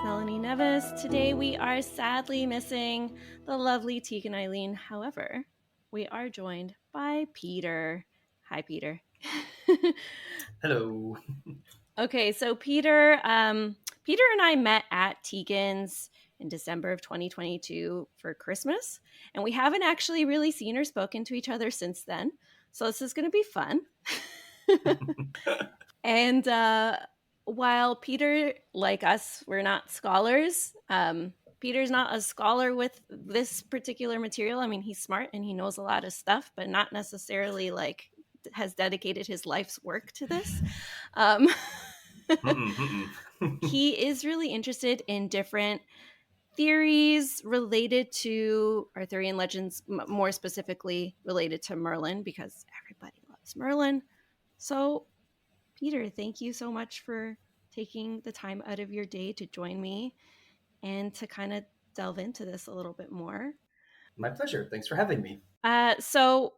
Melanie Nevis. Today we are sadly missing the lovely Tegan Eileen. However, we are joined by Peter. Hi, Peter. Hello. Okay, so Peter and I met at Tegan's in December of 2022 for Christmas, and we haven't actually really seen or spoken to each other since then. So this is going to be fun. And while Peter, like us, we're not scholars, Peter's not a scholar with this particular material. I mean, he's smart and he knows a lot of stuff, but not necessarily like has dedicated his life's work to this. He is really interested in different theories related to Arthurian legends, more specifically related to Merlin, because everybody loves Merlin. So Peter, thank you so much for taking the time out of your day to join me and to kind of delve into this a little bit more. My pleasure. Thanks for having me. So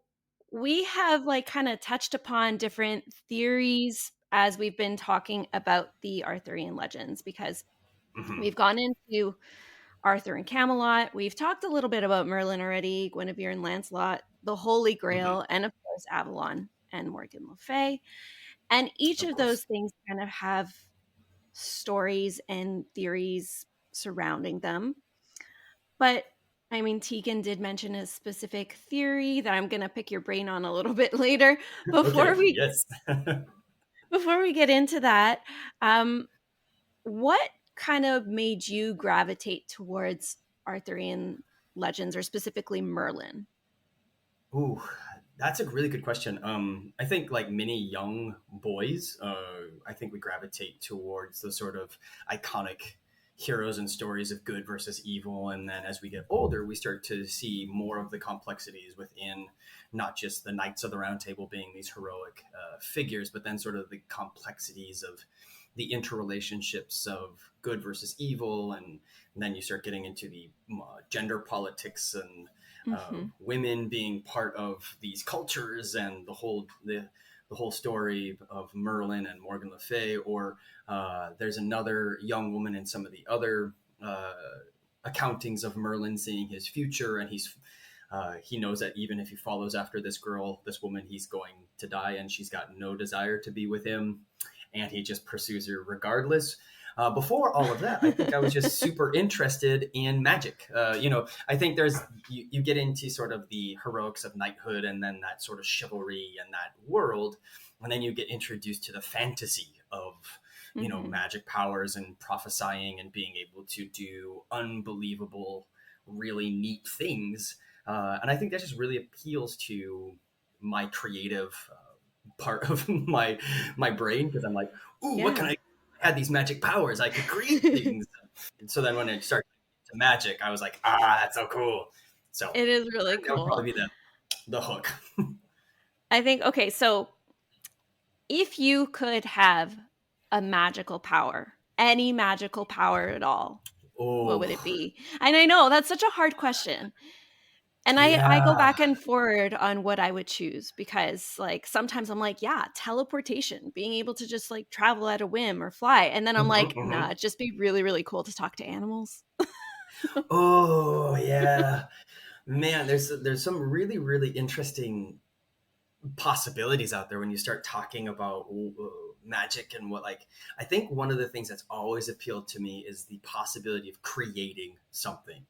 we have like kind of touched upon different theories as we've been talking about the Arthurian legends, because we've gone into Arthur and Camelot. We've talked a little bit about Merlin already, Guinevere and Lancelot, the Holy Grail, and of course Avalon and Morgan Le Fay. And each of those things kind of have stories and theories surrounding them. But I mean, Tegan did mention a specific theory that I'm going to pick your brain on a little bit later. Before we get into that, what kind of made you gravitate towards Arthurian legends, or specifically Merlin? Ooh, that's a really good question. I think like many young boys, I think we gravitate towards the sort of iconic heroes and stories of good versus evil. And then as we get older, we start to see more of the complexities within not just the Knights of the Round Table being these heroic figures, but then sort of the complexities of the interrelationships of good versus evil. And then you start getting into the gender politics and women being part of these cultures, and the whole story of Merlin and Morgan Le Fay. Or there's another young woman in some of the other accountings of Merlin seeing his future, and he knows that even if he follows after this woman, he's going to die, and she's got no desire to be with him, and he just pursues her regardless. Before all of that, I think I was just super interested in magic. I think you get into sort of the heroics of knighthood and then that sort of chivalry and that world. And then you get introduced to the fantasy of, magic powers and prophesying and being able to do unbelievable, really neat things. And I think that just really appeals to my creative part of my brain, because I'm like, what can I had these magic powers, I could create things. And so then when I started to magic, I was like, that's so cool. So it is really cool. That would probably be the hook. I think, okay, so if you could have a magical power, any magical power at all, what would it be? And I know that's such a hard question. And I go back and forward on what I would choose, because like sometimes I'm like, yeah, teleportation, being able to just like travel at a whim or fly. And then I'm like, nah, it'd just be really, really cool to talk to animals. Oh yeah, man, there's some really, really interesting possibilities out there when you start talking about magic. And I think one of the things that's always appealed to me is the possibility of creating something.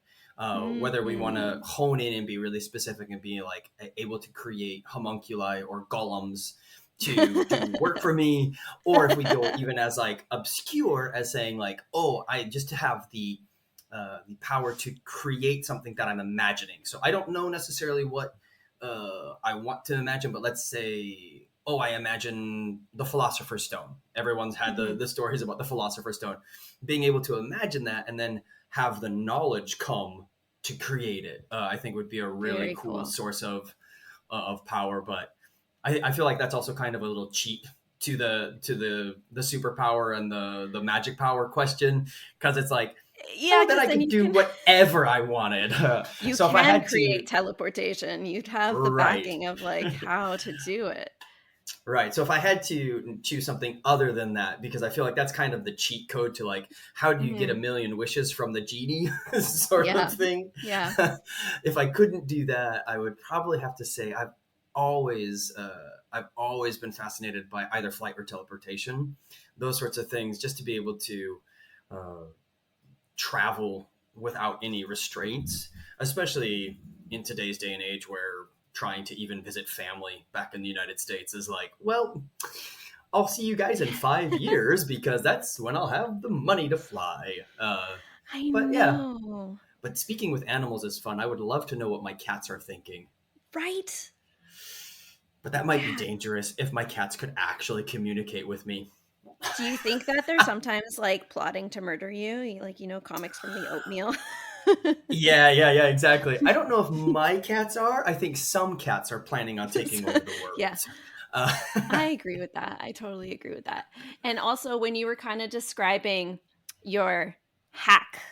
Whether we want to hone in and be really specific and be like able to create homunculi or golems to do work for me, or if we go even as like obscure as saying like, I just to have the power to create something that I'm imagining. So I don't know necessarily what I want to imagine, but let's say, I imagine the Philosopher's Stone. Everyone's had the stories about the Philosopher's Stone. Being able to imagine that and then have the knowledge come to create it, I think would be a really cool source of power. But I feel like that's also kind of a little cheat to the superpower and the magic power question, because it's like, then I could do whatever I wanted. You can create teleportation. You'd have the backing of like how to do it. Right. So if I had to choose something other than that, because I feel like that's kind of the cheat code to like, how do you get a Mhm. million wishes from the genie sort of Yeah. thing. Yeah. If I couldn't do that, I would probably have to say I've always been fascinated by either flight or teleportation, those sorts of things, just to be able to uh, travel without any restraints, especially in today's day and age where trying to even visit family back in the United States is like, well, I'll see you guys in 5 years because that's when I'll have the money to fly. I But yeah, know. but speaking with animals is fun. I would love to know what my cats are thinking. Right? But that might be Yeah. dangerous if my cats could actually communicate with me. Do you think that they're sometimes, like, plotting to murder you? Like, comics from the oatmeal? Yeah, exactly. I don't know if my cats are. I think some cats are planning on taking So over the yeah, world. I agree with that. I totally agree with that. And also when you were kinda describing your hack,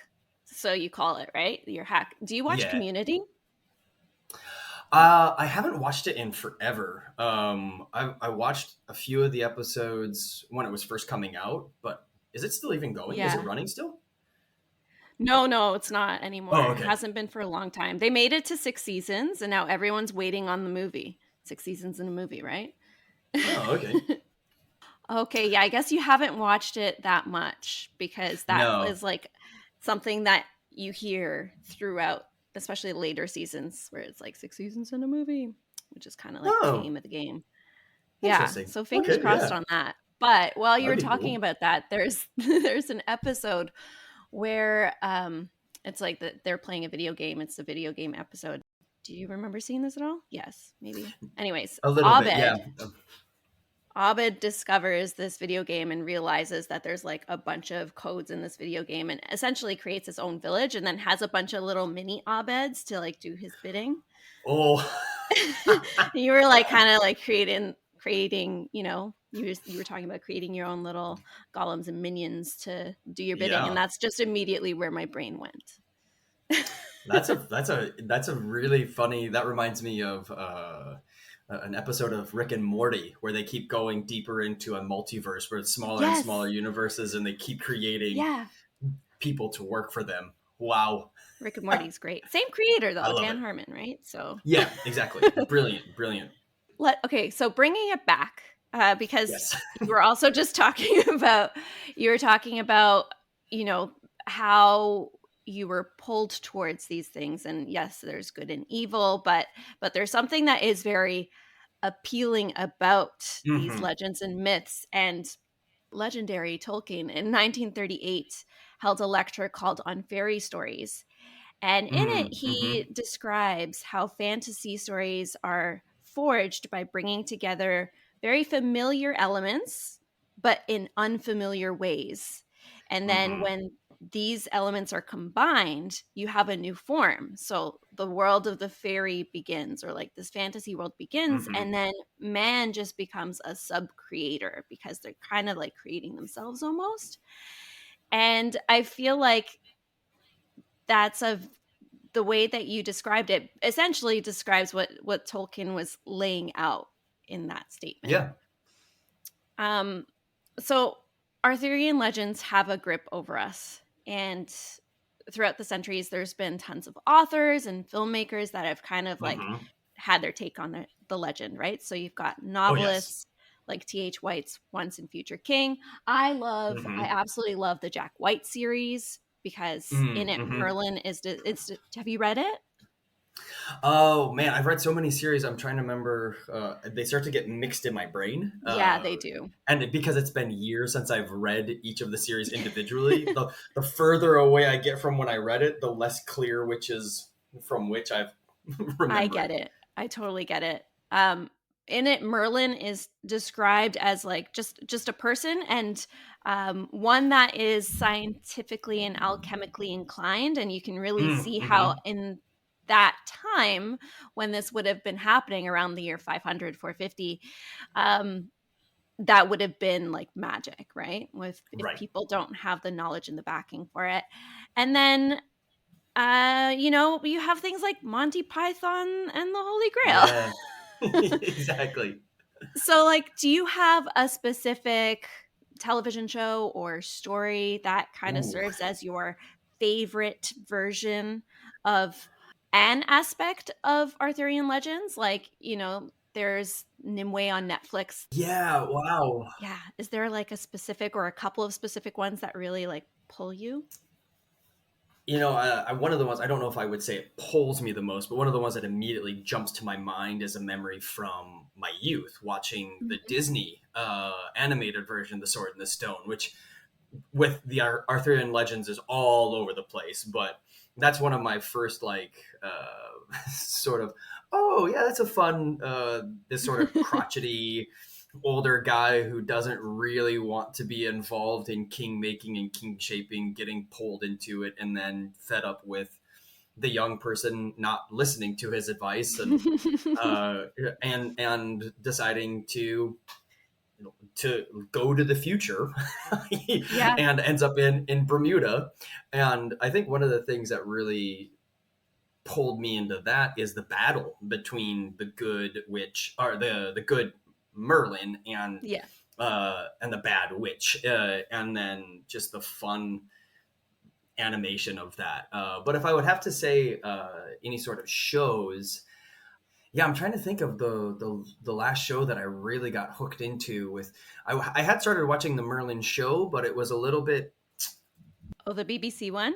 so you call it, right? Your hack. Do you watch Yeah. Community? I haven't watched it in forever. I watched a few of the episodes when it was first coming out, but is it still even going? Is it Yeah. running still? No, no, it's not anymore. Oh, It okay. hasn't been for a long time. They made it to 6 seasons, and now everyone's waiting on the movie. 6 seasons in a movie, right? Oh, okay. Okay, yeah, I guess you haven't watched it that much because that No. is, like, something that you hear throughout, especially later seasons where it's, like, 6 seasons in a movie, which is kinda like the Oh, name of the game. Yeah, interesting. so fingers Okay, crossed yeah, on that. But while you that'd were be talking cool. about that, there's there's an episode where, it's like that they're playing a video game, it's a video game episode. Do you remember seeing this at all? Yes, maybe. Anyways, A little bit, yeah. Abed discovers this video game and realizes that there's like a bunch of codes in this video game and essentially creates his own village and then has a bunch of little mini Abeds to like do his bidding. Oh, You were like kind of like creating, you were talking about creating your own little golems and minions to do your bidding and yeah. that's just immediately where my brain went. That's a really funny. That reminds me of an episode of Rick and Morty where they keep going deeper into a multiverse where it's smaller and smaller Yes. universes, and they keep creating Yeah. people to work for them. Wow, Rick and Morty's great. Same creator I though, love Dan it. Harmon, right? So Yeah, exactly. Brilliant, brilliant. okay, so bringing it back, because Yes. you were also just talking about you were talking about, you know, how you were pulled towards these things and yes, there's good and evil, but there's something that is very appealing about these Hmm. legends and myths and legendary Tolkien in 1938 held a lecture called On Fairy Stories. And in it, Hmm. he describes how fantasy stories are forged by bringing together very familiar elements, but in unfamiliar ways. And then Hmm. when these elements are combined, you have a new form. So the world of the fairy begins, or like this fantasy world begins, Hmm. and then man just becomes a sub creator because they're kind of like creating themselves almost. And I feel like that's a the way that you described it essentially describes what Tolkien was laying out in that statement. Yeah. Um, so Arthurian legends have a grip over us, and throughout the centuries, there's been tons of authors and filmmakers that have kind of like Hmm. had their take on the legend, right? So you've got Oh, yes. novelists like T.H. White's Once and Future King. I Hmm. absolutely love the Jack White series because in it, Hmm. Merlin it's have you read it? Oh man, I've read so many series. I'm trying to remember. They start to get mixed in my brain, Yeah, they do. and because it's been years since I've read each of the series individually, the further away I get from when I read it, the less clear which is from which I've I get remembering. it. I totally get it. In it, Merlin is described as like just a person and one that is scientifically and alchemically inclined, and you can really see how Mm-hmm. in that time when this would have been happening around the year 500, 450, um, that would have been like magic, right? With if Right. people don't have the knowledge and the backing for it, and then you have things like Monty Python and the Holy Grail. Yeah. Exactly. So, like, do you have a specific television show or story that kind of Ooh. serves as your favorite version of an aspect of Arthurian Legends? Like, there's Nimue on Netflix. Yeah, wow. Yeah. Is there like a specific or a couple of specific ones that really like pull you? One of the ones, I don't know if I would say it pulls me the most, but one of the ones that immediately jumps to my mind is a memory from my youth watching the Mhm. Disney animated version, The Sword and the Stone, which with the Arthurian Legends is all over the place, but that's one of my first sort of, oh yeah, that's a fun this sort of crotchety older guy who doesn't really want to be involved in king making and king shaping, getting pulled into it, and then fed up with the young person not listening to his advice uh, and deciding to go to the future Yeah. and ends up in Bermuda. And I think one of the things that really pulled me into that is the battle between the good witch or the good Merlin Yeah. and the bad witch, and then just the fun animation of that. But if I would have to say any sort of shows, yeah, I'm trying to think of the last show that I really got hooked into. I had started watching the Merlin show, but it was a little bit, Oh, the BBC one?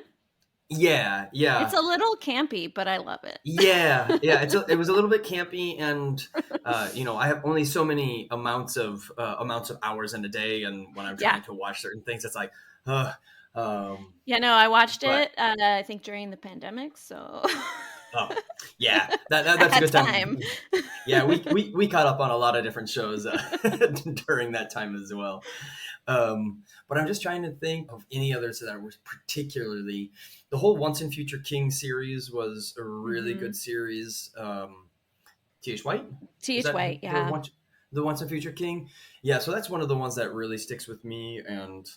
yeah, It's yeah, a little campy, but I love it. yeah. It was a little bit campy, and I have only so many amounts of hours in a day, and when I'm Yeah. trying to watch certain things, it's like, uh, um, Yeah, no, I watched but it, I think during the pandemic, so oh yeah, I that's a had good time. time. Yeah, we caught up on a lot of different shows during that time as well. But I'm just trying to think of any others that were particularly. The whole Once and Future King series was a really good Mhm. series. T.H. White, is T.H. that White, the yeah. one? The Once and Future King? Yeah, so that's one of the ones that really sticks with me, and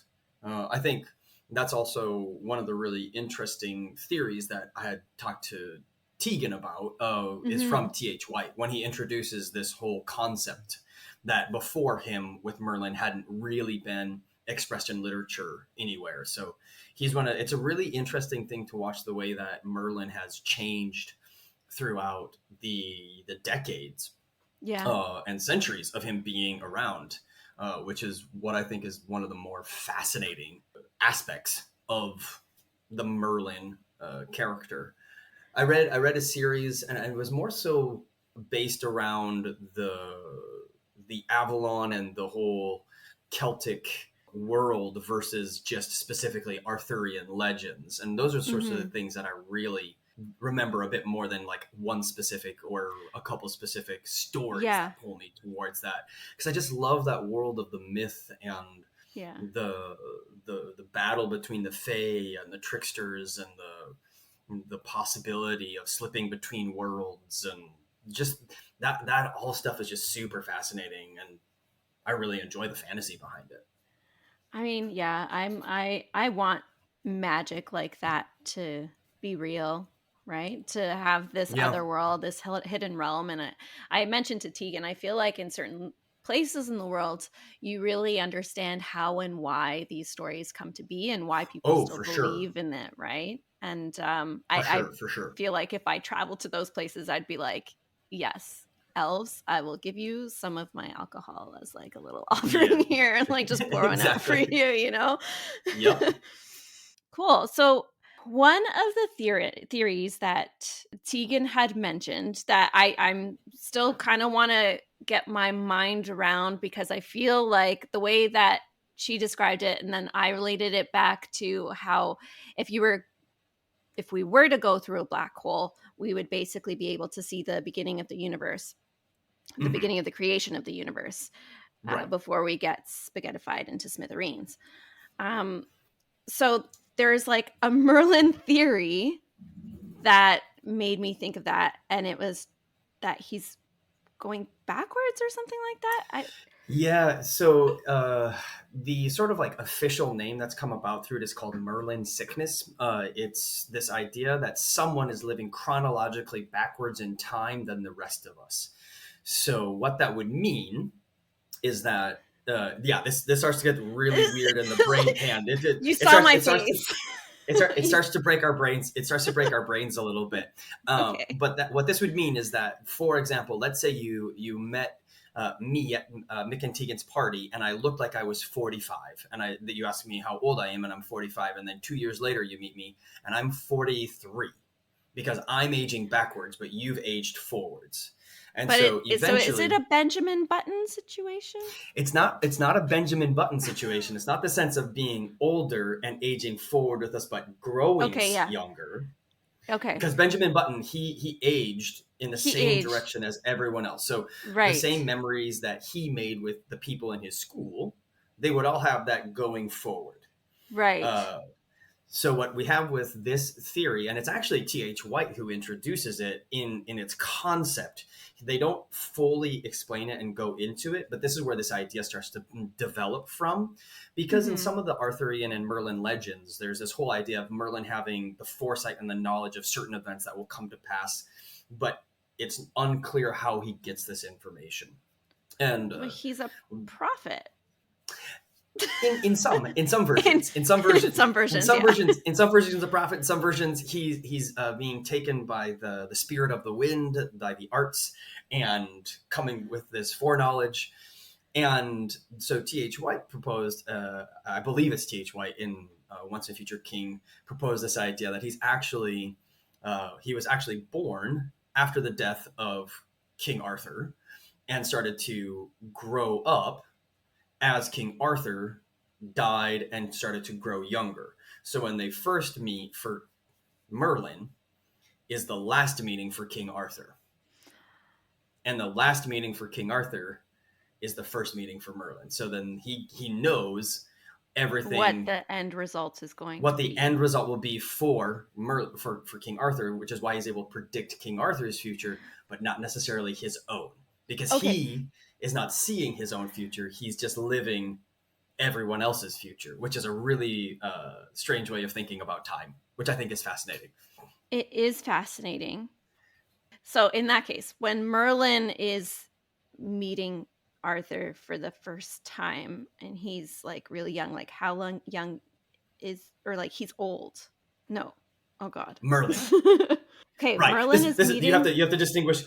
I think that's also one of the really interesting theories that I had talked to Tegan about. Is from Mhm. T.H. White when he introduces this whole concept that before him with Merlin hadn't really been expressed in literature anywhere. So he's one of. It's a really interesting thing to watch the way that Merlin has changed throughout the decades Yeah. and centuries of him being around, which is what I think is one of the more fascinating aspects of the Merlin character. I read a series, and it was more so based around the Avalon and the whole Celtic world versus just specifically Arthurian legends, and those are sorts of the Mhm. things that I really remember a bit more than like one specific or a couple specific stories Yeah. that pull me towards that, because I just love that world of the myth and Yeah. the the battle between the fae and the tricksters and the possibility of slipping between worlds, and just that all stuff is just super fascinating, and I really enjoy the fantasy behind it. I mean, yeah, I want magic like that to be real, right? To have this Yeah. other world, this hidden realm, and I mentioned to Tegan, I feel like in certain places in the world, you really understand how and why these stories come to be and why people Oh, still for sure. believe in it, right? And For I sure. For sure. feel like if I traveled to those places, I'd be like, yes, elves, I will give you some of my alcohol as like a little Yeah. offering here and like just pour one out for Exactly. you? Yep. Cool. So one of the theories that Tegan had mentioned that I'm still kind of want to get my mind around because I feel like the way that she described it and then I related it back to how if you were if we were to go through a black hole, we would basically be able to see the beginning of the universe, the Hmm. beginning of the creation of the universe, Right. before we get spaghettified into smithereens. Um, so there's like a Merlin theory that made me think of that, and it was that he's going backwards or something like that. Yeah, so the sort of like official name that's come about through it is called Merlin sickness. It's this idea that someone is living chronologically backwards in time than the rest of us. So what that would mean is that yeah, this starts to get really weird in the brain. Hand You saw my it starts to face. it starts to break our brains. It starts to break our brains a little bit. Okay. But what this would mean is that, for example, let's say you met me at Mick and Tegan's party, and I looked like I was 45, and that you asked me how old I am, and I'm 45, and then 2 years later you meet me, and I'm 43, because I'm aging backwards, but you've aged forwards. And But so so is it eventually, a Benjamin Button situation? it's not a Benjamin Button situation. It's not the sense of being older and aging forward with us, but growing Okay, yeah. younger. Okay. Because Benjamin Button, he aged in the He same aged. direction as everyone else. So the Right. same memories that he made with the people in his school, they would all have that going forward. Right. Uh, so what we have with this theory, and it's actually T.H. White who introduces it in its concept. They don't fully explain it and go into it, but this is where this idea starts to develop from. Because in Mhm. some of the Arthurian and Merlin legends, there's this whole idea of Merlin having the foresight and the knowledge of certain events that will come to pass, but it's unclear how he gets this information. And Well, he's a prophet. in some in, versions in some versions, yeah. in some versions a prophet, in some versions he's being taken by the spirit of the wind, by the arts, and coming with this foreknowledge. And so T.H. White proposed, I believe it's T.H. White in Once and Future King, proposed this idea that he was actually born after the death of King Arthur, and started to grow up as King Arthur died and started to grow younger. So when they first meet for Merlin is the last meeting for King Arthur. And the last meeting for King Arthur is the first meeting for Merlin. So then he knows What everything, the end result is going what to the be. end result will be for for King Arthur, which is why he's able to predict King Arthur's future, but not necessarily his own, because Okay. he is not seeing his own future. He's just living everyone else's future, which is a really strange way of thinking about time, which I think is fascinating. It is fascinating. So in that case, when Merlin is meeting Arthur for the first time and he's like really young, like how long young is, or like he's old? No. Oh God. Merlin, Okay, right? Merlin This is this is, meeting. you have to distinguish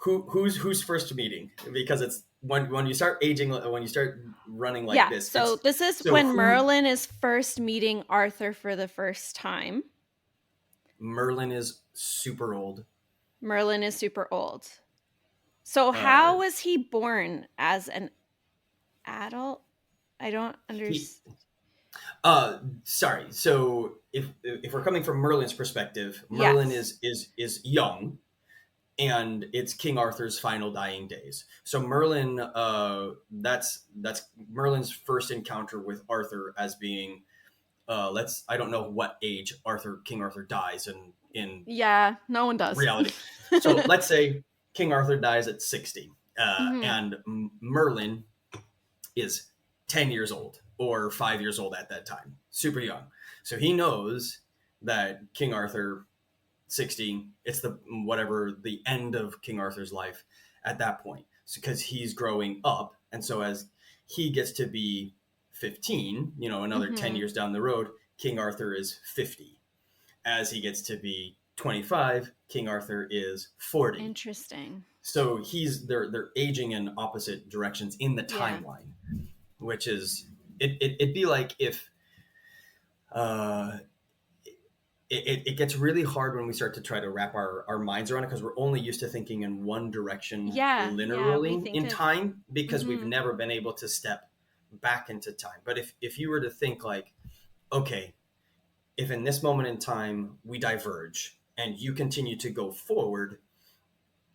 who's first meeting, because it's when you start aging, when you start running like Yeah. this, So it's this is so when who Merlin is first meeting Arthur for the first time. Merlin is super old. Merlin is super old. So Uh, how was he born as an adult? I don't he understand. sorry. So if we're coming from Merlin's perspective, Merlin Yes. is young, and it's King Arthur's final dying days. So Merlin, that's Merlin's first encounter with Arthur as being, I don't know what age King Arthur dies in Yeah, no one does. reality. So let's say King Arthur dies at 60, Mhm. and Merlin is 10 years old or 5 years old at that time, super young. So he knows that King Arthur 60, it's the whatever the end of King Arthur's life at that point, because he's growing up. And so as he gets to be 15, another 10 Mhm. years down the road, King Arthur is 50. As he gets to be 25, King Arthur is 40. Interesting. So they're aging in opposite directions in the Yeah. timeline, which is it'd be like if uh it gets really hard when we start to try to wrap our minds around it, because we're only used to thinking in one direction Yeah, yeah, we linearly think in of time, because we've mhm. never been able to step back into time. But if you were to think like, okay, if in this moment in time we diverge and you continue to go forward,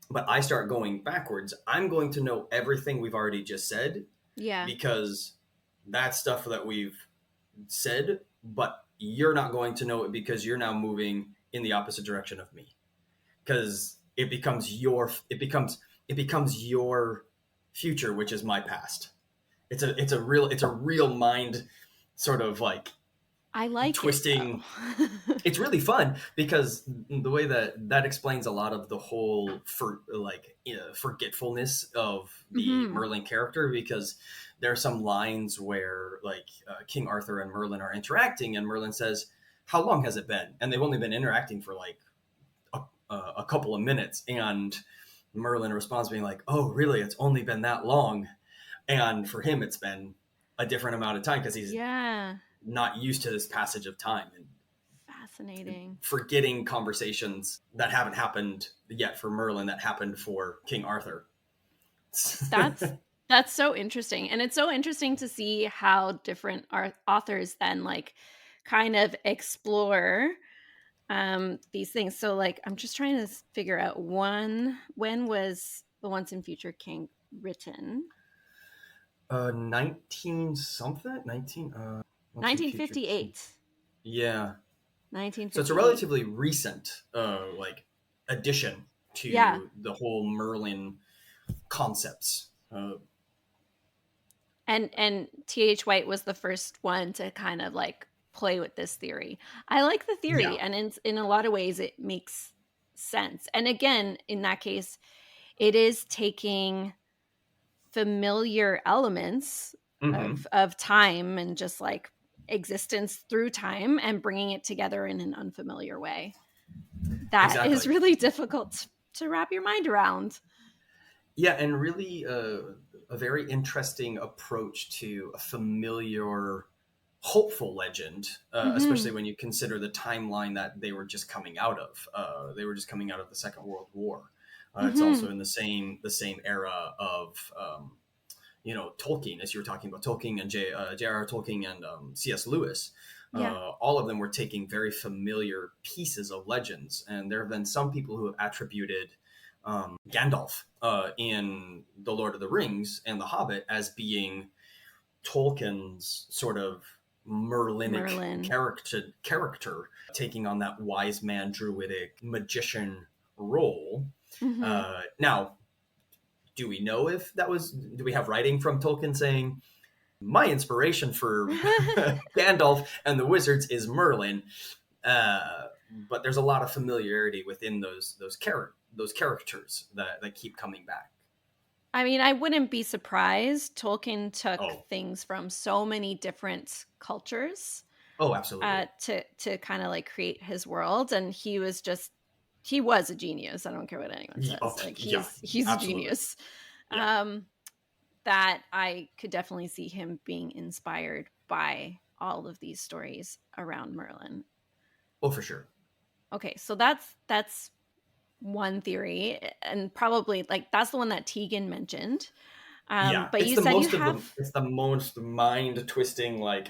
but I start going backwards, I'm going to know everything we've already just said, Yeah. because that's stuff that we've said, but you're not going to know it because you're now moving in the opposite direction of me, because it becomes your future, which is my past. It's a real mind sort of like I like it though. twisting. It's really fun because the way that explains a lot of the whole forgetfulness of the Hmm. Merlin character, because there are some lines where like King Arthur and Merlin are interacting and Merlin says, how long has it been? And they've only been interacting for like a couple of minutes, and Merlin responds being like, oh really, it's only been that long. And for him it's been a different amount of time because he's Yeah. not used to this passage of time, and Fascinating. forgetting conversations that haven't happened yet for Merlin that happened for King Arthur. That's that's so interesting. And it's so interesting to see how different authors then like kind of explore these things. So like I'm just trying to figure out when was The Once and Future King written? 19 something? 19? Once in Future King. 1958. Yeah. So it's a 1958. relatively recent, addition Yeah. to the whole Merlin concepts. And T.H. White was the first one to kind of like play with this theory. I like the theory, Yeah. and in a lot of ways it makes sense. And again, in that case, it is taking familiar elements Hmm. of time and just like existence through time and bringing it together in an unfamiliar way. That is Exactly. really difficult to wrap your mind around. Yeah, and really a very interesting approach to a familiar, hopeful legend, especially Mhm. when you consider the timeline that they were just coming out of. They were just coming out of the Second World War. It's also Mhm. in the same era of Tolkien, as you were talking about Tolkien and J.R.R. Tolkien and C.S. Lewis. Yeah. All of them were taking very familiar pieces of legends, and there have been some people who have attributed Gandalf in The Lord of the Rings and The Hobbit as being Tolkien's sort of Merlinic Merlin. character, taking on that wise man, druidic magician role. Mhm. Now, do we know if that was? Do we have writing from Tolkien saying my inspiration for Gandalf and the wizards is Merlin? But there's a lot of familiarity within those characters that keep coming back. I mean, I wouldn't be surprised. Tolkien took Oh, things from so many different cultures oh, absolutely. to kind of like create his world, and he was a genius. I don't care what anyone says. Oh, Like yeah, he's a absolutely. genius. Yeah. Um, that I could definitely see him being inspired by all of these stories around Merlin. Oh, for sure. Okay, so that's one theory, and probably like that's the one that Tegan mentioned. Yeah, But you said you have it's the most mind twisting, like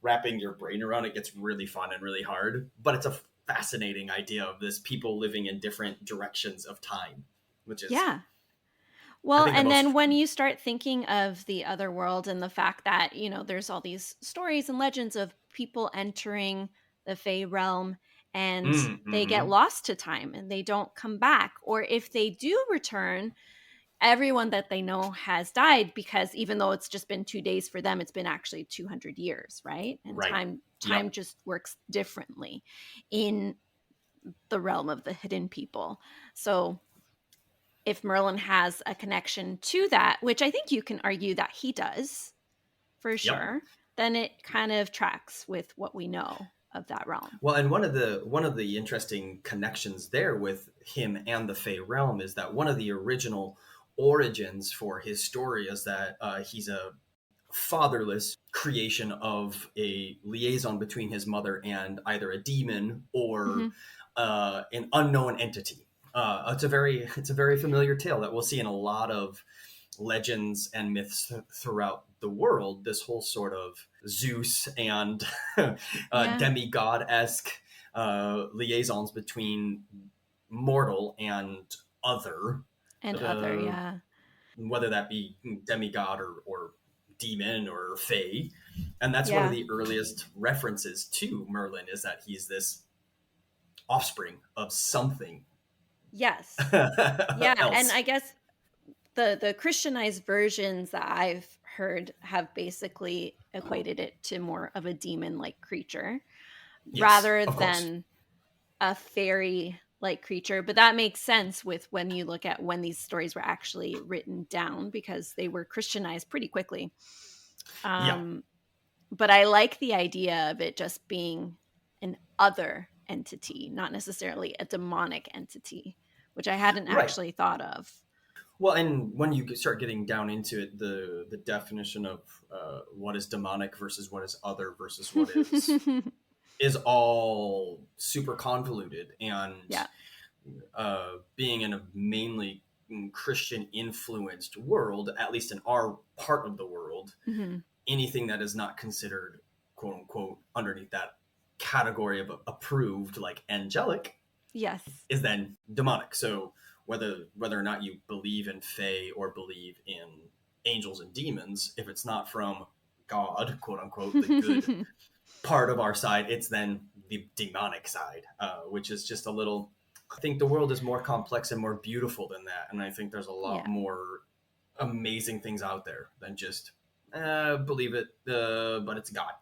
wrapping your brain around it gets really fun and really hard. But it's a fascinating idea of this people living in different directions of time, which is yeah. I Well, think the and then most. when you start thinking of the other world and the fact that, there's all these stories and legends of people entering the Fey realm and they get Mm-hmm. lost to time and they don't come back. Or if they do return, everyone that they know has died because even though it's just been 2 days for them, it's been actually 200 years, right? And Right. time Yep. just works differently in the realm of the hidden people. So if Merlin has a connection to that, which I think you can argue that he does for Yep. sure, then it kind of tracks with what we know of that realm. Well, and one of the interesting connections there with him and the Fey realm is that one of the original origins for his story is that he's a fatherless creation of a liaison between his mother and either a demon or Hmm. an unknown entity. It's a very familiar tale that we'll see in a lot of legends and myths throughout the world. This whole sort of Zeus and Yeah. demigod esque liaisons between mortal and other, And other, uh, yeah. whether that be demigod or demon or fae. And that's one of Yeah. the earliest references to Merlin, is that he's this offspring of something Yes. Yeah. And else. I guess the Christianized versions that I've heard have basically equated it to more of a demon-like creature Yes, rather of course. than a fairy-like creature. But that makes sense with when you look at when these stories were actually written down because they were Christianized pretty quickly. Yeah, Um, but I like the idea of it just being an other entity, not necessarily a demonic entity, which I hadn't right. actually thought of. Well, and when you start getting down into it, the definition of what is demonic versus what is other versus what is all super convoluted. And Yeah. being in a mainly Christian influenced world, at least in our part of the world, Hmm. anything that is not considered quote unquote underneath that category of approved, like angelic, Yes. is then demonic. So whether or not you believe in fae or believe in angels and demons, if it's not from God, quote unquote, the good part of our side, it's then the demonic side, which is just a little. I think the world is more complex and more beautiful than that, and I think there's a lot Yeah. more amazing things out there than just believe it, but it's God.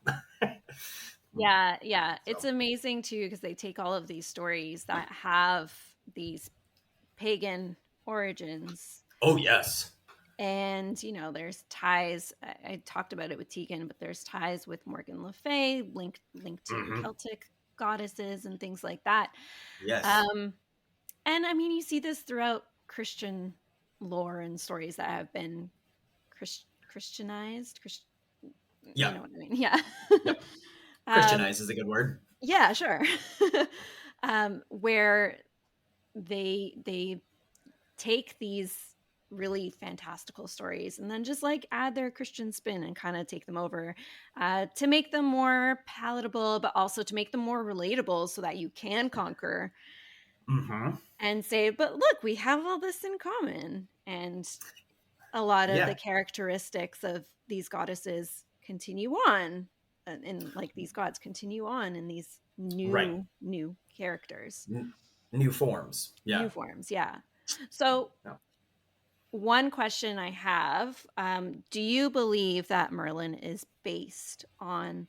Yeah, yeah. It's So, amazing too because they take all of these stories that have these pagan origins oh yes, and, there's ties. I talked about it with Tegan, but there's ties with Morgan Le Fay, linked to hmm Celtic goddesses and things like that. yes, Um, and I mean, you see this throughout Christian lore and stories that have been Christianized. You yeah, know what I mean? Yeah. yep. um, Christianize is a good word. yeah, sure. Where they take these really fantastical stories and then just like add their Christian spin and kind of take them over to make them more palatable, but also to make them more relatable so that you can conquer hmm and say, but look, we have all this in common. And a lot of the Yeah, characteristics of these goddesses continue on and like these gods continue on in these right. new characters, New forms. new Yeah. forms. Yeah. So Yeah. one question I have, do you believe that Merlin is based on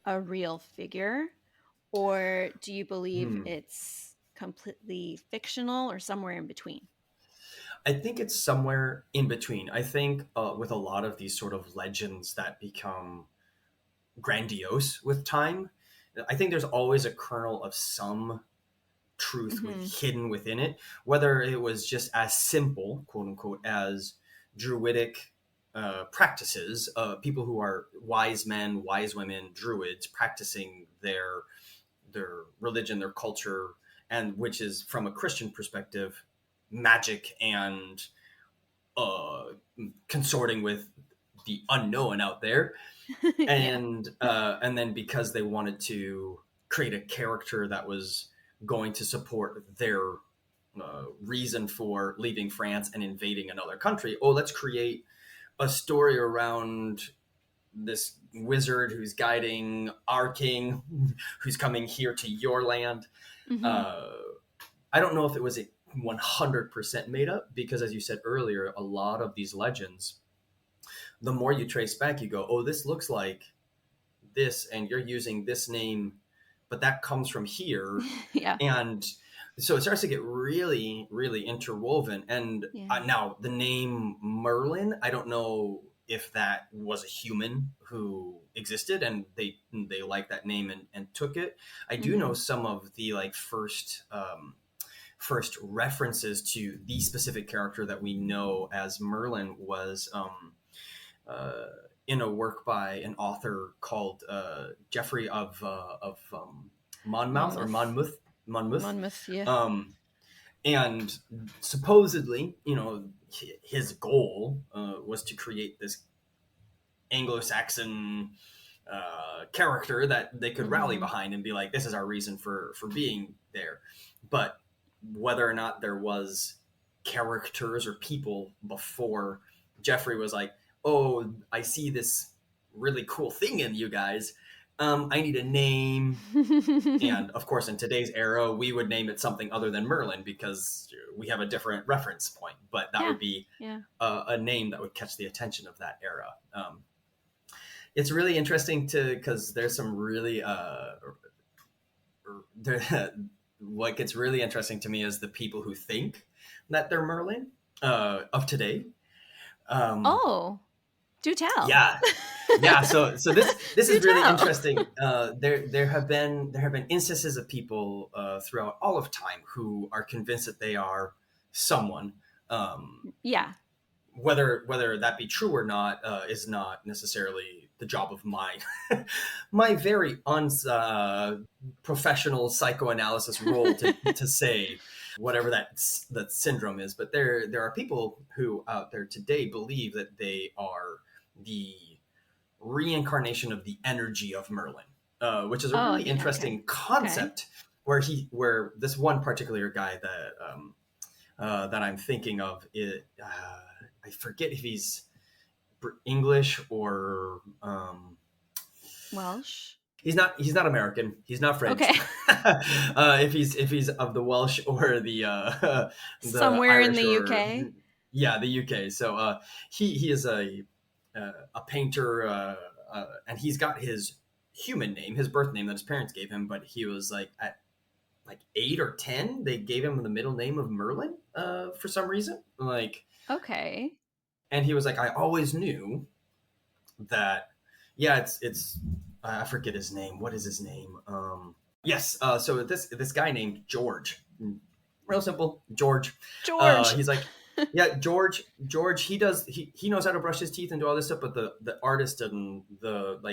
a real figure, or do you believe Hmm. it's completely fictional or somewhere in between? I think it's somewhere in between. I think with a lot of these sort of legends that become grandiose with time, I think there's always a kernel of some truth with Hmm. hidden within it, whether it was just as simple, quote unquote, as druidic practices, people who are wise men, wise women, druids practicing their religion, their culture, and which is from a Christian perspective, magic and uh, consorting with the unknown out there, Yeah. and then because they wanted to create a character that was going to support their reason for leaving France and invading another country. Oh, let's create a story around this wizard who's guiding our king, who's coming here to your land. Hmm. Uh, I don't know if it was 100% made up because, as you said earlier, a lot of these legends, the more you trace back, you go, oh, this looks like this, and you're using this name, but that comes from here. Yeah. And so it starts to get really, really interwoven. And Yeah. now the name Merlin, I don't know if that was a human who existed and they liked that name and took it. I do know Hmm. some of the like first references to the specific character that we know as Merlin was uh, in a work by an author called Geoffrey of Monmouth or Monmouth. Monmouth, Monmouth. Yeah. um, and supposedly, his goal was to create this Anglo-Saxon character that they could rally Hmm. behind and be like, "This is our reason for being there." But whether or not there was characters or people before Jeffrey was like, "Oh, I see this really cool thing in you guys. I need a name." And of course, in today's era, we would name it something other than Merlin because we have a different reference point. But that Yeah. would be Yeah. a name that would catch the attention of that era. it's really interesting to because there's some really there, what gets really interesting to me is the people who think that they're Merlin of today. Um, Oh, do tell. yeah, yeah. So this is Do really tell. interesting. There have been instances of people throughout all of time who are convinced that they are someone. Um, Yeah. whether that be true or not is not necessarily the job of my my very professional psychoanalysis role to say whatever that syndrome is. But there are people who out there today believe that they are the reincarnation of the energy of Merlin, which is a Oh, really the okay. interesting Okay. concept. Where this one particular guy that I'm thinking of, I forget if he's English or Welsh. he's not American. He's not Okay. French. If he's of the Welsh or the the Somewhere in the Irish or UK. yeah, the UK. So he is a painter, and he's got his human name, his birth name that his parents gave him, but he was like at like 8 or 10, they gave him the middle name of Merlin for some reason. Like, Okay. and he was like, I always knew that. Yeah, it's I forget his name. What is his name? Yes. So this guy named George, real simple, George. George. He's like, yeah, George. He knows how to brush his teeth and do all this stuff, but the artist and the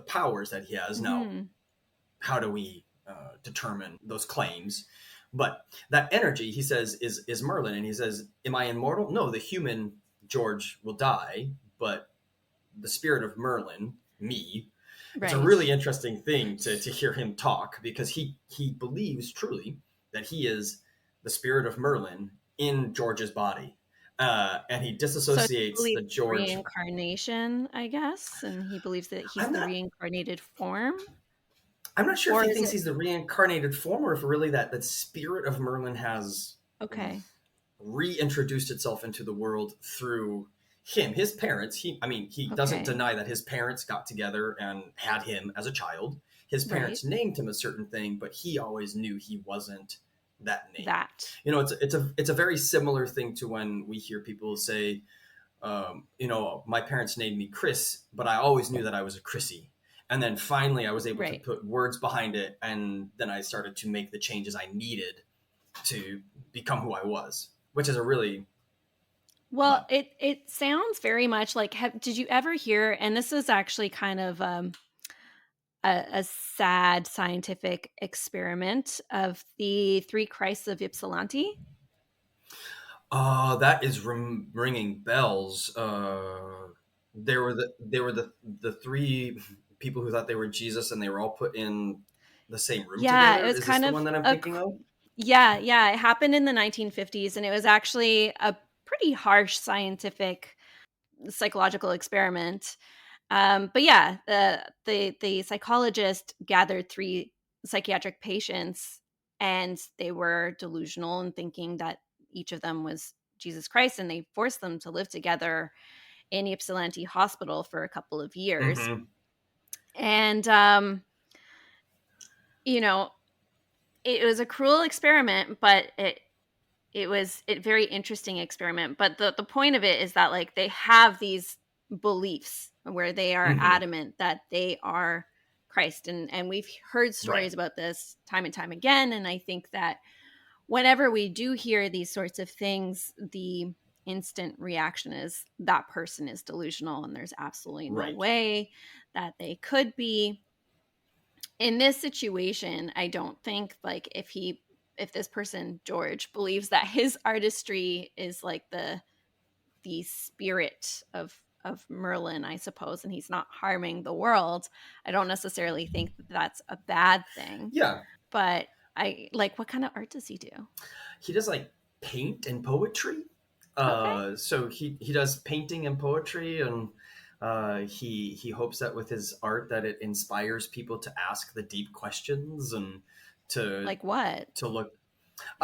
powers that he has now, Hmm. how do we determine those claims? But that energy, he says, is Merlin, and he says, "Am I immortal? No, the human George will die, but the spirit of Merlin, me." It's a Right. really interesting thing to hear him talk because he believes truly that he is the spirit of Merlin in George's body, and he So he disassociates the believes in George. reincarnation, I guess, and he believes that he's I'm the not reincarnated form, I'm not sure if or he is thinks it he's the reincarnated form or if really that spirit of Merlin has okay? reintroduced itself into the world through him. His parents, he doesn't Okay. deny that his parents got together and had him as a child. His Right. parents named him a certain thing, but he always knew he wasn't that name. That. It's a very similar thing to when we hear people say, my parents named me Chris, but I always knew that I was a Chrissy. And then finally, I was able to Right. put words behind it, and then I started to make the changes I needed to become who I was, which is a really Well, well. it sounds very much like did you ever hear, and this is actually kind of a sad scientific experiment of the three Christs of Ypsilanti? That is ringing bells. There were the three people who thought they were Jesus, and they were all put in the same room Yeah, it together. was Is this kind the of one that I'm a thinking of? yeah, yeah, it happened in the 1950s, and it was actually a pretty harsh scientific psychological experiment. But yeah, the psychologist gathered three psychiatric patients, and they were delusional and thinking that each of them was Jesus Christ, and they forced them to live together in Ypsilanti Hospital for a couple of years. Mm-hmm. And you know, it was a cruel experiment, but it was a very interesting experiment. But the point of it is that like they have these beliefs where they are Mm-hmm. adamant that they are Christ, and we've heard Right. stories about this time and time again. And I think that whenever we do hear these sorts of things, the instant reaction is that person is delusional and there's absolutely no Right. way that they could be. In this situation, I don't think like if this person George believes that his artistry is like the spirit of Merlin, I suppose, and he's not harming the world, I don't necessarily think that that's a bad thing. Yeah. But I like, what kind of art does he do? He does like paint and poetry. Okay. So he does painting and poetry, and he hopes that with his art that it inspires people to ask the deep questions and to Like what? to look.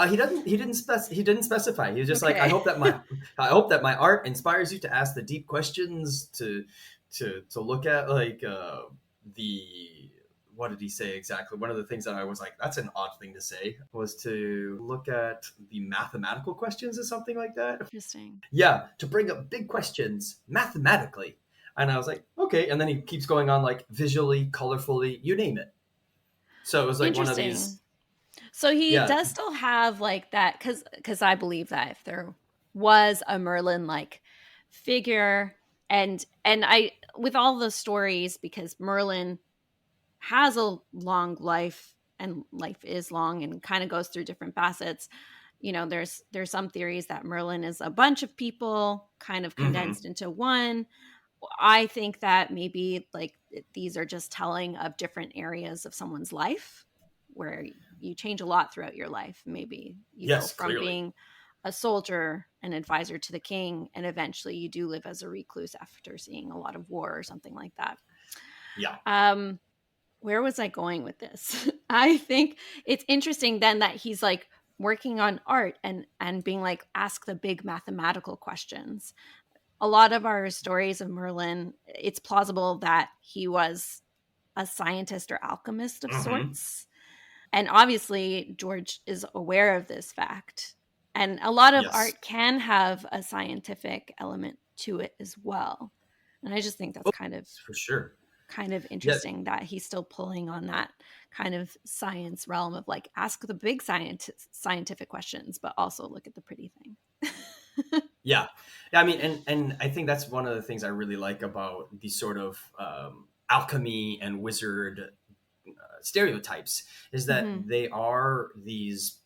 He didn't specify. He was just like, Okay. I hope that my art inspires you to ask the deep questions, to to look at like the what did he say exactly? One of the things that I was like, that's an odd thing to say, was to look at the mathematical questions or something like that. Interesting. Yeah, to bring up big questions mathematically. And I was like, okay. And then he keeps going on like visually, colorfully, you name it. So it was like one of these, Interesting. So he yeah. does still have like that, because I believe that if there was a Merlin like figure, and I, with all the stories, because Merlin has a long life, and life is long and kind of goes through different facets. There's some theories that Merlin is a bunch of people kind of Mm-hmm. condensed into one. I think that maybe like these are just telling of different areas of someone's life where you change a lot throughout your life. Maybe you go Yes, from clearly. being a soldier, an advisor to the king, and eventually you do live as a recluse after seeing a lot of war or something like that. Yeah. Um, where was I going with this? I think it's interesting then that he's like working on art and being like, ask the big mathematical questions. A lot of our stories of Merlin, it's plausible that he was a scientist or alchemist of Mm-hmm. sorts. And obviously, George is aware of this fact. And a lot of Yes. art can have a scientific element to it as well. And I just think that's Oh, kind of for sure. Yeah. interesting that he's still pulling on that kind of science realm of like, ask the big scientific questions, but also look at the pretty thing. Yeah. Yeah. I mean, and I think that's one of the things I really like about these sort of alchemy and wizard stereotypes, is that Hmm. they are these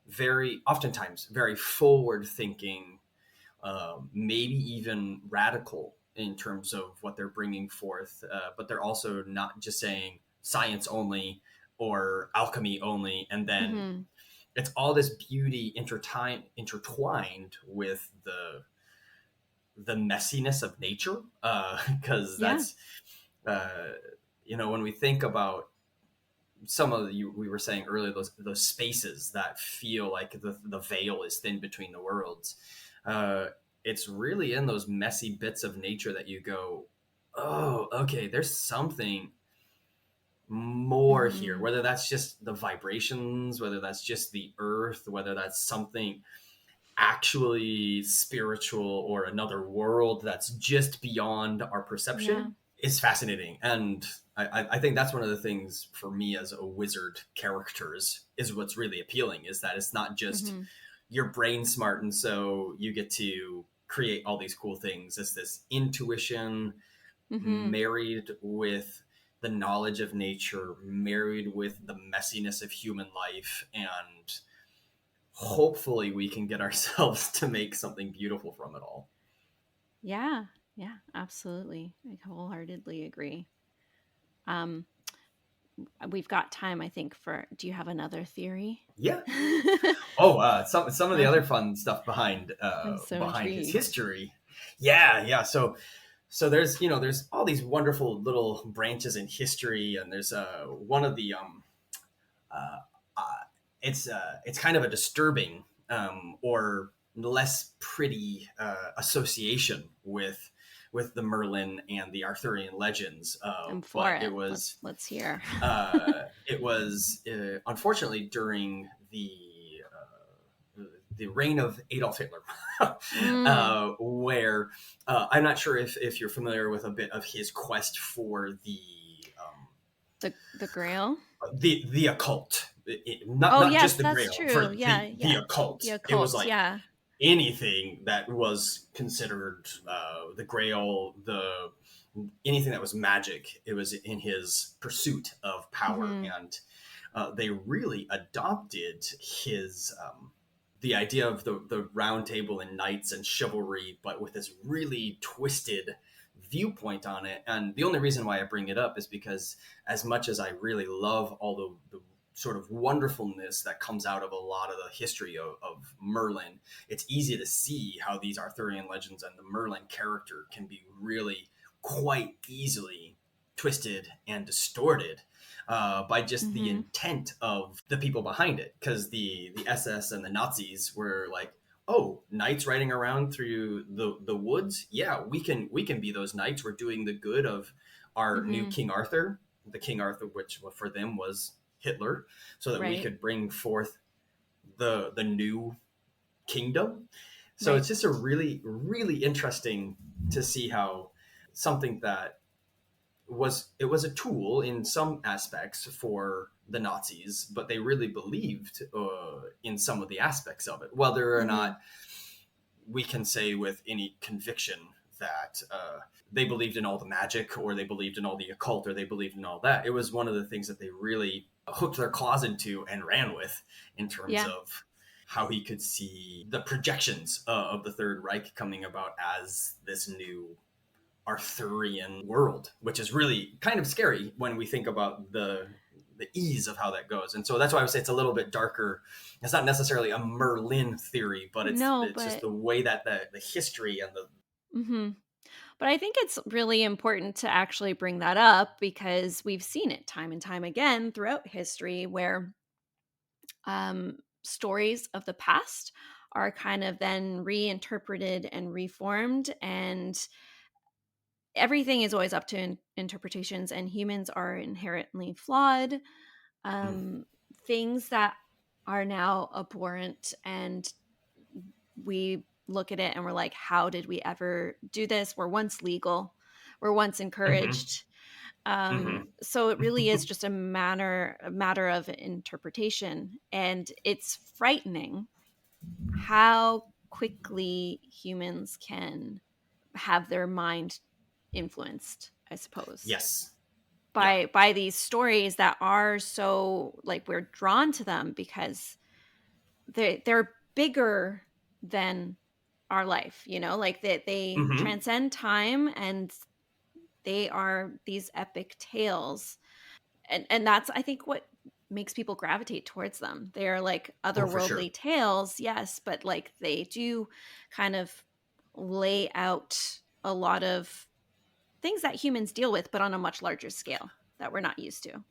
very oftentimes very forward thinking, maybe even radical in terms of what they're bringing forth, but they're also not just saying science only or alchemy only, and then Hmm. it's all this beauty intertwined with the messiness of nature, because Yeah. that's uh, when we think about some of the, we were saying earlier, those spaces that feel like the veil is thin between the worlds. Uh, it's really in those messy bits of nature that you go, oh, okay, there's something more here. Hmm. Whether that's just the vibrations, whether that's just the earth, whether that's something actually spiritual or another world that's just beyond our Yeah. perception, is fascinating. And I think that's one of the things for me as a wizard characters is what's really appealing, is that it's not just Hmm. your brain smart and so you get to create all these cool things. It's this intuition Hmm. married with the knowledge of nature, married with the messiness of human life, and hopefully we can get ourselves to make something beautiful from it all. Yeah. Yeah. Absolutely. I wholeheartedly agree. Um, we've got time, I think, for. Do you have another theory? Yeah. Oh, some of the other I'm fun stuff so behind his intrigued. history. Yeah, yeah. So there's there's all these wonderful little branches in history, and there's one of the uh, uh, it's kind of a disturbing or less pretty association with the Merlin and the Arthurian legends, I'm for but it. Let's hear. it was unfortunately during the reign of Adolf Hitler, Mm, where I'm not sure if you're familiar with a bit of his quest for the Grail. the occult. Not Oh not just yes, the that's Grail, true. for Yeah, the yeah. The occult. It was occult. like Yeah. anything that was considered the Grail, the anything that was magic. It was in his pursuit of power, Hmm. and they really adopted his the idea of the round table and knights and chivalry, but with this really twisted viewpoint on it. And the only reason why I bring it up is because, as much as I really love all the sort of wonderfulness that comes out of a lot of the history of Merlin, it's easy to see how these Arthurian legends and the Merlin character can be really quite easily twisted and distorted by just the Hmm. intent of the people behind it. Because the SS and the Nazis were like, oh, knights riding around through the woods. Yeah, we can be those knights. We're doing the good of our new Mhm. King Arthur, the King Arthur, which for them was Hitler, so that we Right. could bring forth the new kingdom. So Right. it's just a really interesting to see how something that was a tool in some aspects for the Nazis, but they really believed in some of the aspects of it. Whether or Mhm. not we can say with any conviction that they believed in all the magic, or they believed in all the occult, or they believed in all that, it was one of the things that they really hooked their claws into and ran with in terms Yeah. of how he could see the projections of the Third Reich coming about as this new Arthurian world, which is really kind of scary when we think about the ease of how that goes. And so that's why I would say it's a little bit darker. It's not necessarily a Merlin theory, but No, it's just but the way that the history and the mhm. But I think it's really important to actually bring that up because we've seen it time and time again throughout history where stories of the past are kind of then reinterpreted and reformed, and everything is always up to interpretations, and humans are inherently flawed. Um, Things that are now abhorrent, and we look at it and we're like, how did we ever do this? We're once legal, we're once mm-hmm, encouraged. mm-hmm. So it really is just a matter of interpretation, and it's frightening how quickly humans can have their mind influenced, I suppose, Yes, yeah, by these stories that are so, like, we're drawn to them because they're bigger than our life, like they mm-hmm. transcend time, and they are these epic tales, and that's, I think, what makes people gravitate towards them. They're like Oh, for sure. otherworldly tales, yes, but like they do kind of lay out a lot of things that humans deal with, but on a much larger scale that we're not used to.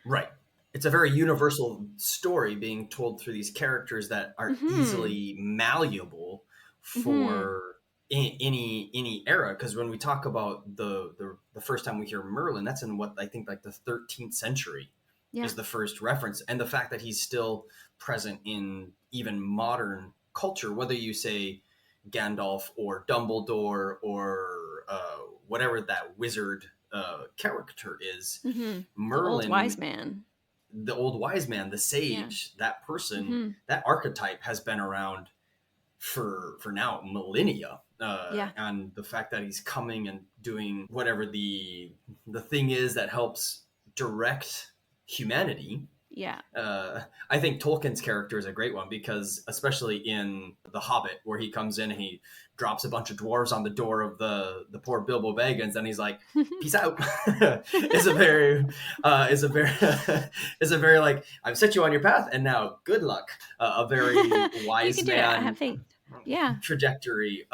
Right. It's a very universal story being told through these characters that are Mhm. easily malleable Mhm. for any era. Because when we talk about the first time we hear Merlin, that's in what I think like the 13th century Yeah. is the first reference, and the fact that he's still present in even modern culture, whether you say Gandalf or Dumbledore or whatever that wizard character is, Mhm. The old wise Merlin, man. the old wise man, the Yeah. sage, that person, Mhm. that archetype has been around for now millennia. Yeah. And the fact that he's coming and doing whatever the thing is that helps direct humanity. Yeah. I think Tolkien's character is a great one because, especially in The Hobbit, where he comes in and he drops a bunch of dwarves on the door of the poor Bilbo Baggins, and he's like, "Peace out." is a very is a very is a very like, I've set you on your path, and now good luck. A very You wise can do it. I have man faith. Yeah. trajectory,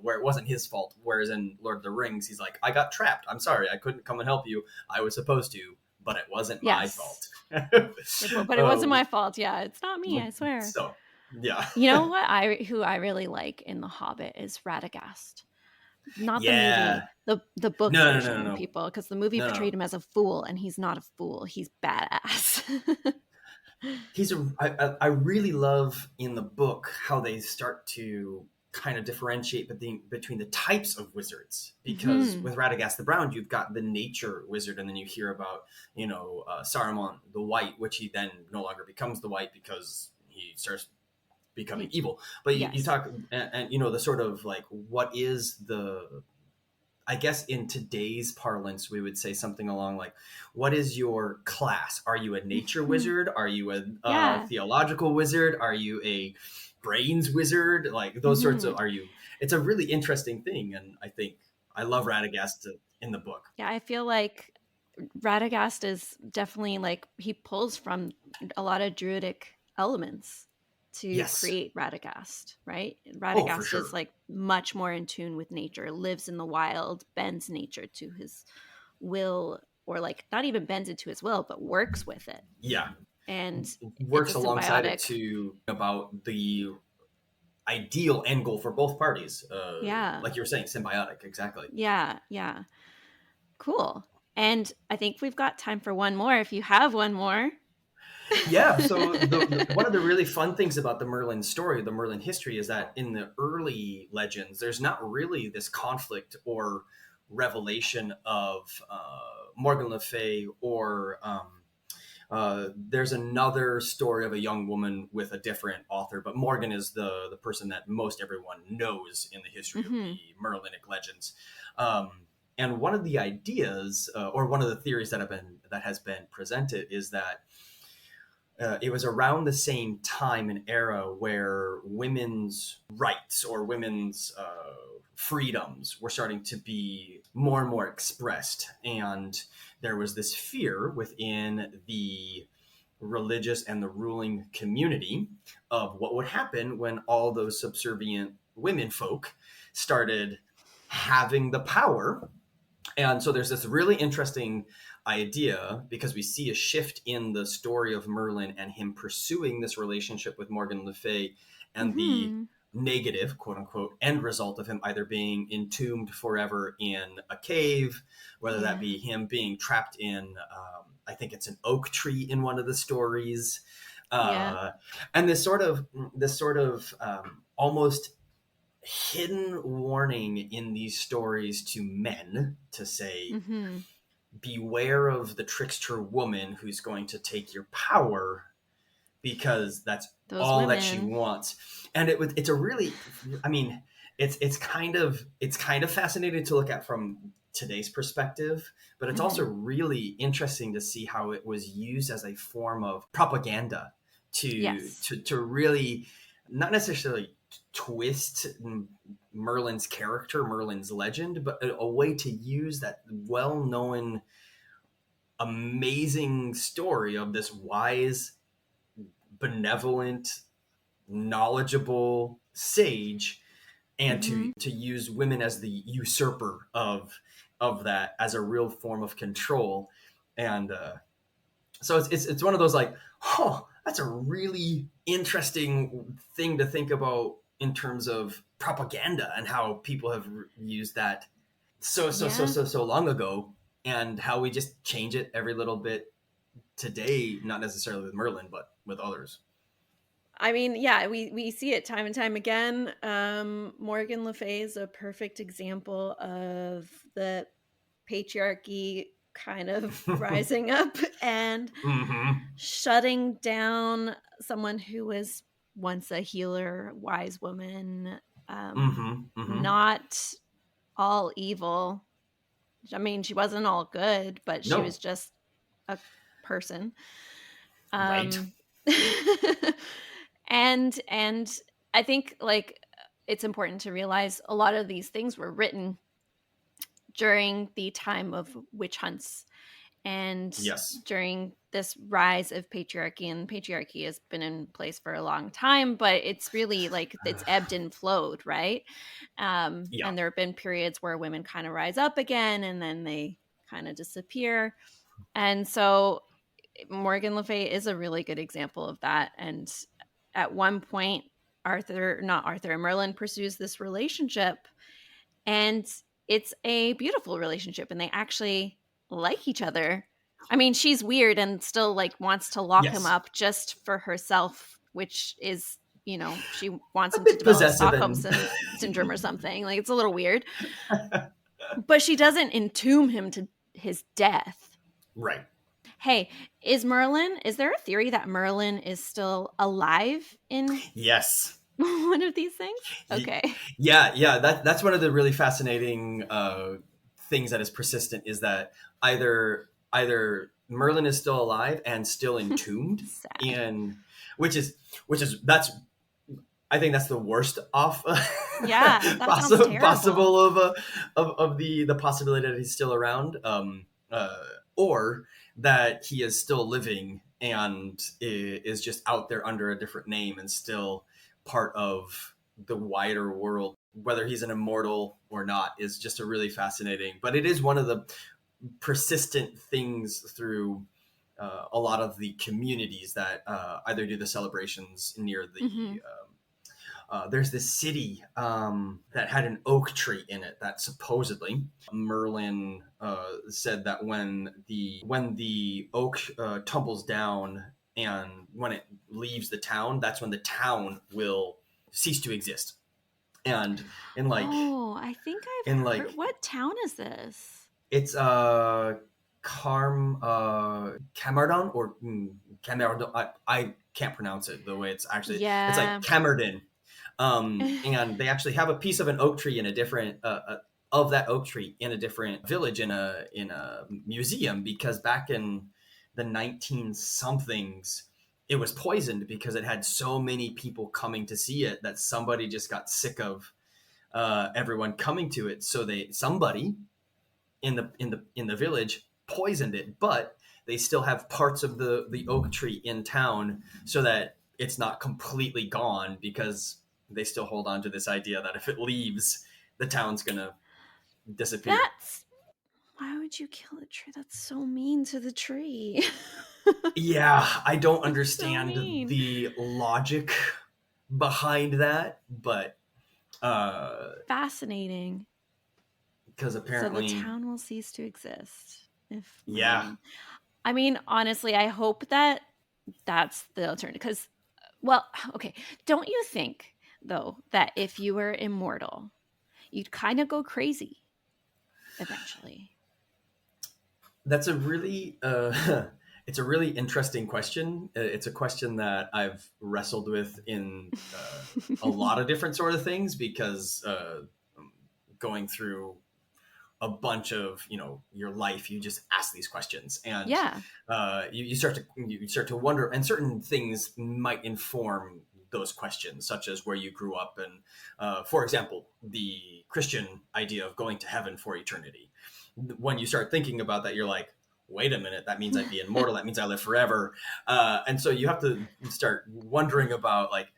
where it wasn't his fault. Whereas in Lord of the Rings, he's like, "I got trapped. I'm sorry, I couldn't come and help you. I was supposed to, but it wasn't my Yes. fault." But it wasn't Oh, my fault. Yeah, it's not me, I swear. so yeah, You know what who I really like in The Hobbit is Radagast. Not the yeah. movie, the book No, no, no, no, version, no, people, because the movie no, no. portrayed him as a fool, and he's not a fool. He's badass. He's a. I really love in the book how they start to kind of differentiate between the types of wizards, because Mhm. with Radagast the Brown you've got the nature wizard, and then you hear about Saruman the White, which he then no longer becomes the White because he starts becoming He evil. But you Yes. talk, and the sort of like, what is the, I guess in today's parlance, we would say something along like, what is your class? Are you a nature Mhm. wizard? Are you a Yeah. theological wizard? Are you a brains wizard? Like those sorts of, Mhm. are you? It's a really interesting thing. And I think I love Radagast in the book. Yeah, I feel like Radagast is definitely, like, he pulls from a lot of druidic elements to Yes. create Radagast, right? Oh, for Radagast is sure. like much more in tune with nature, lives in the wild, bends nature to his will, or like not even bends it to his will, but works with it. Yeah. And it's a Works alongside it symbiotic. too about the, ideal end goal for both parties. Yeah. Like you were saying, symbiotic. Exactly. Yeah. Yeah. Cool. And I think we've got time for one more if you have one more. Yeah. So the one of the really fun things about the Merlin story, the Merlin history, is that in the early legends, there's not really this conflict or revelation of Morgan Le Fay or there's another story of a young woman with a different author, but Morgan is the person that most everyone knows in the history of Mm-hmm. the Merlinic legends. And one of the ideas, or one of the theories that has been presented, is that it was around the same time and era where women's rights or women's freedoms were starting to be more and more expressed. And there was this fear within the religious and the ruling community of what would happen when all those subservient women folk started having the power. And so there's this really interesting idea because we see a shift in the story of Merlin and him pursuing this relationship with Morgan Le Fay, and the Mm-hmm. negative, quote unquote, end result of him either being entombed forever in a cave, whether that Yeah. be him being trapped in, I think it's an oak tree in one of the stories. Yeah. Uh, and this sort of almost hidden warning in these stories to men to say, Mm-hmm. beware of the trickster woman who's going to take your power because that's Those all that she women. wants. And it's a really, I mean, it's kind of fascinating to look at from today's perspective, but it's also Mm-hmm. really interesting to see how it was used as a form of propaganda to Yes. to to really not necessarily twist Merlin's character, Merlin's legend, but a way to use that well-known, amazing story of this wise, benevolent, knowledgeable sage, and Mm-hmm. to use women as the usurper of that as a real form of control. And so it's one of those like, oh, that's a really interesting thing to think about in terms of propaganda and how people have used that Yeah. so long ago, and how we just change it every little bit today, not necessarily with Merlin, but with others. I mean, yeah, we see it time and time again. Morgan Le Fay is a perfect example of the patriarchy kind of rising up and Mm-hmm. shutting down someone who was once a healer, wise woman, Mm-hmm. Mm-hmm. not all evil. I mean, she wasn't all good, but she was No. just a person. Right. Um, and I think like it's important to realize a lot of these things were written during the time of witch hunts and Yes. during this rise of patriarchy, and patriarchy has been in place for a long time, but it's really like it's ebbed and flowed, right? Yeah. And there have been periods where women kind of rise up again and then they kind of disappear. And so Morgan Le Fay is a really good example of that. And at one point, not Arthur, Merlin pursues this relationship, and it's a beautiful relationship, and they actually like each other. I mean, she's weird and still like wants to lock him Yes. up just for herself, which is, she wants A him to bit develop possessive Stockholm and syndrome or something. Like it's a little weird, but she doesn't entomb him to his death. right. Hey, is there a theory that Merlin is still alive in Yes. one of these things? Okay. Yeah, yeah. That's one of the really fascinating things that is persistent, is that either Merlin is still alive and still entombed Sad. in, which is that's, I think that's the worst off Yeah, that sounds terrible. possible of the possibility that he's still around, or that he is still living and is just out there under a different name and still part of the wider world. Whether he's an immortal or not is just a really fascinating. But it is one of the persistent things through a lot of the communities that either do the celebrations near the Mhm. there's this city that had an oak tree in it that supposedly Merlin said that when the oak tumbles down and when it leaves the town, that's when the town will cease to exist. And in like Oh, I think I've in heard. like What town is this? it's Camardon or Camardon. I can't pronounce it the way it's like Yeah. Camardin. And they actually have a piece of an oak tree in a different of that oak tree in a different village in a museum, because back in the 19 somethings it was poisoned because it had so many people coming to see it that somebody just got sick of everyone coming to it, so somebody in the village poisoned it, but they still have parts of the oak tree in town so that it's not completely gone, because they still hold on to this idea that if it leaves, the town's gonna disappear. That's Why would you kill a tree? That's so mean to the tree. Yeah, I don't That's so understand mean. the logic behind that, but Fascinating. because So the apparently, town will cease to exist if yeah, Merlin. I mean, honestly, I hope that that's the alternative. Because, well, okay. Don't you think, though, that if you were immortal, you'd kind of go crazy eventually? that's a really it's a really interesting question. It's a question that I've wrestled with in a lot of different sort of things, because going through a bunch of your life, you just ask these questions, and Yeah. you start to wonder, and certain things might inform those questions, such as where you grew up, and for example, the Christian idea of going to heaven for eternity. When you start thinking about that, you're like, wait a minute, that means I'd be immortal, that means I live forever. And so you have to start wondering about, like,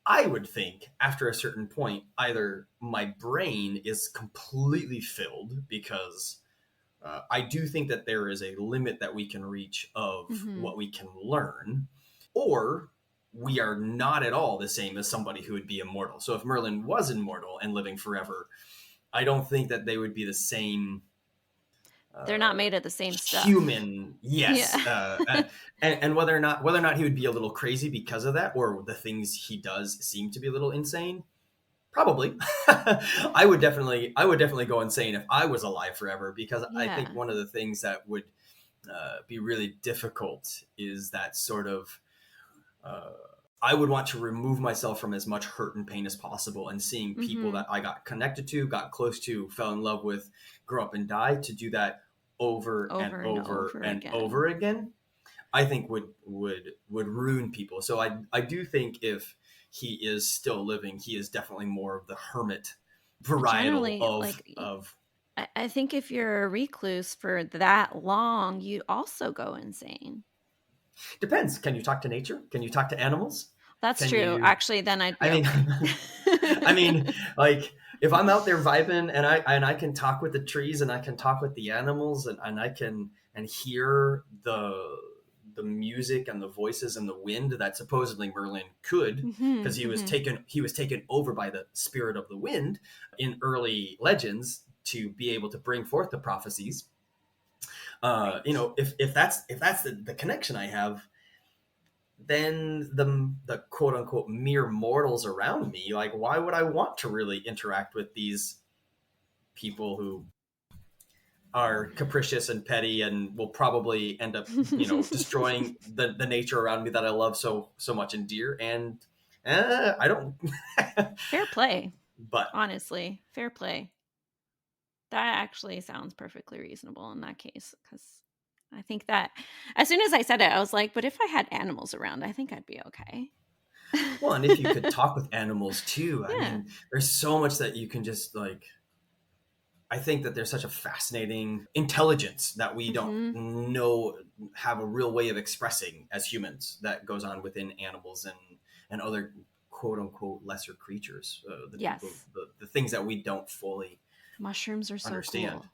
I would think after a certain point, either my brain is completely filled, because I do think that there is a limit that we can reach of Hmm. what we can learn, or we are not at all the same as somebody who would be immortal. So if Merlin was immortal and living forever, I don't think that they would be the same They're not uh, made of the same stuff. human. Yeah. Yes, and whether or not he would be a little crazy because of that, or the things he does seem to be a little insane. Probably. I would definitely go insane if I was alive forever, because I think Yeah. one of the things that would be really difficult is that sort of uh, I would want to remove myself from as much hurt and pain as possible, and seeing people Hmm. that I got connected to, got close to, fell in love with, grow up and die, to do that over and Over and over over and again. over again, I think would ruin people. So I do think if he is still living, he is definitely more of the hermit varietal Generally, of I think if you're a recluse for that long, you also go insane. depends. Can you talk to nature? Can you talk to animals? That's Can true. you Actually, then I'd I be mean, okay. I mean, like, if I'm out there vibing and I can talk with the trees and I can talk with the animals, and I can and hear the music and the voices and the wind that supposedly Merlin could, Hmm. because Hmm. he was taken over by the spirit of the wind in early legends to be able to bring forth the prophecies. Right. If that's the connection I have, then the quote unquote mere mortals around me, like, why would I want to really interact with these people who are capricious and petty and will probably end up destroying the nature around me that I love so much and dear, and I don't. Fair play. But Honestly, fair play. That actually sounds perfectly reasonable in that case because I think that as soon as I said it, I was like, but if I had animals around, I think I'd be okay. well, and if you could talk with animals too, I Yeah. mean, there's so much that you can just, like, I think that there's such a fascinating intelligence that we don't Hmm. know, have a real way of expressing as humans, that goes on within animals and other quote unquote lesser creatures, the people, Yes. the things that we don't fully Mushrooms are so understand. cool.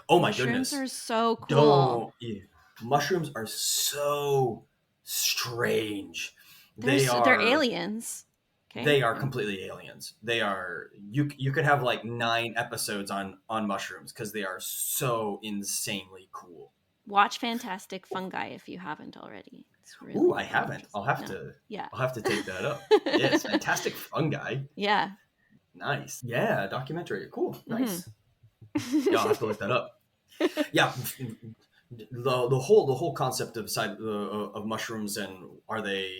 Oh my Mushrooms goodness. are so cool. Don't yeah. Mushrooms are so strange. They're They they're are aliens. Okay. They are completely aliens. They are you could have like 9 episodes on mushrooms because they are so insanely cool. Watch Fantastic Fungi if you haven't already. It's Ooh, really, I really haven't. interesting. No. Yeah. I'll have to take that up. Yes, fantastic fungi. Yeah. Nice. Yeah, documentary. Cool. Hmm. Nice. Yeah, I'll have to look that up. Yeah, the whole concept of of mushrooms, and are they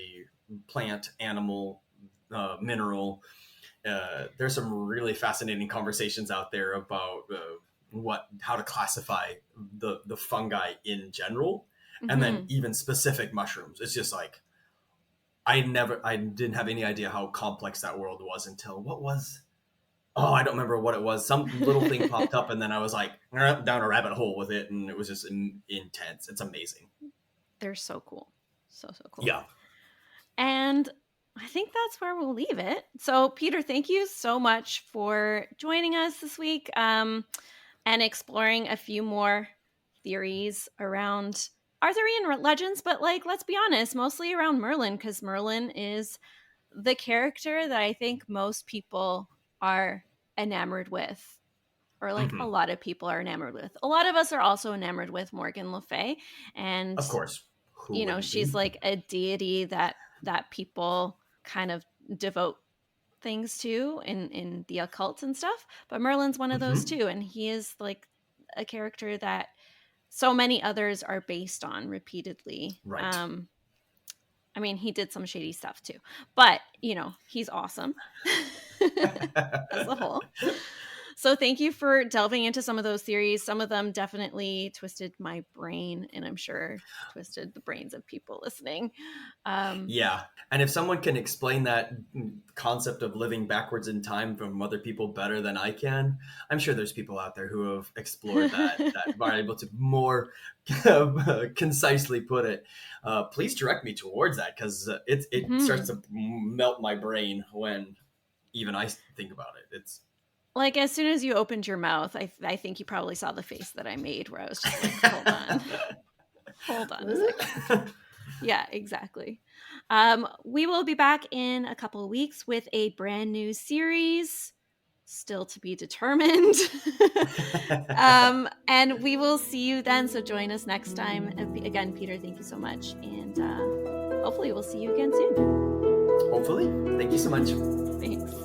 plant, animal, mineral? There's some really fascinating conversations out there about what how to classify the fungi in general, and then Hmm. even specific mushrooms. It's just like I didn't have any idea how complex that world was until what was, oh, I don't remember what it was. Some little thing popped up, and then I was like down a rabbit hole with it, and it was just intense. It's amazing. They're so cool. So, so cool. Yeah. And I think that's where we'll leave it. So, Peter, thank you so much for joining us this week, and exploring a few more theories around Arthurian legends. But, like, let's be honest, mostly around Merlin, because Merlin is the character that I think most people are enamored with, or like a Hmm. lot of people are enamored with. A lot of us are also enamored with Morgan Le Fay, and Of course. Who wouldn't she's be? like a deity that people kind of devote things to in the occult and stuff. But Merlin's one of those Hmm. too, and he is like a character that so many others are based on repeatedly. Right. I mean, he did some shady stuff too, but he's awesome as a whole. So thank you for delving into some of those theories. Some of them definitely twisted my brain, and I'm sure twisted the brains of people listening. Um, Yeah. And if someone can explain that concept of living backwards in time from other people better than I can, I'm sure there's people out there who have explored that are able to more concisely put it. Please direct me towards that, because it starts mhm. to melt my brain when even I think about it. It's Like, as soon as you opened your mouth, I think you probably saw the face that I made, where I was just like, hold on, hold on a second. Yeah, exactly. We will be back in a couple of weeks with a brand new series, still to be determined. And we will see you then. So join us next time. Again, Peter, thank you so much. And hopefully we'll see you again soon. Hopefully. Thank you so much. Thanks.